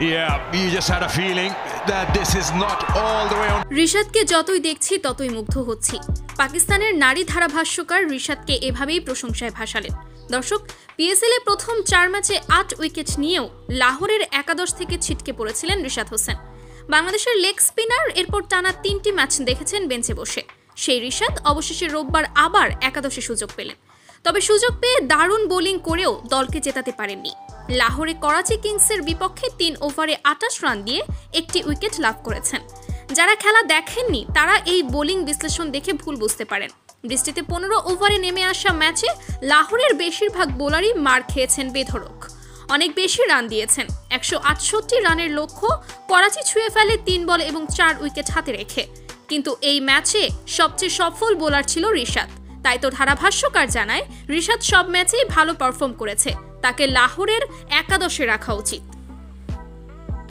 Yeah, you just had a feeling that this is not all the way on. রিশাদকে যতই দেখছি ততই মুগ্ধ হচ্ছি। পাকিস্তানের নারী ধারাভাষ্যকার রিশাদকে এভাবেই প্রশংসায় ভাসালেন। দর্শক, পিএসএল এ প্রথম 4 ম্যাচে 8 উইকেট নিয়েও লাহোরের একাদশ থেকে ছিটকে পড়েছিলেন রিশাদ হোসেন। বাংলাদেশের লেগ স্পিনার এরপর টানা 3টি ম্যাচ দেখেছেন বেঞ্চে বসে। সেই রিশাদ অবশেষে রোববার আবার একাদশে সুযোগ পেলেন। তবে সুযোগ পেয়ে দারুণ বোলিং করেও দলকে জেতাতে পারেননি। লাহোরে করাচি কিংসের বিপক্ষে 3 ওভারে 28 রান দিয়ে একটি উইকেট লাভ করেছেন। যারা খেলা দেখেননি তারা এই বোলিং বিশ্লেষণ দেখে ভুল বুঝতে পারেন। বৃষ্টিতে 15 ওভারে নেমে আসা ম্যাচে লাহোরের বেশিরভাগ বোলারই মার খেয়েছেন বেধড়ক। অনেক বেশি রান দিয়েছেন। 168 রানের লক্ষ্য করাচি ছুঁয়ে ফেলে 3 বল এবং 4 উইকেট হাতে রেখে। কিন্তু এই ম্যাচে সবচেয়ে সফল বোলার ছিল রিশাদ। তাই তো ধারাভাষ্যকার জানায় রিশাদ সব ম্যাচেই ভালো পারফর্ম করেছে, তাকে লাহোরের একাদশে রাখা উচিত।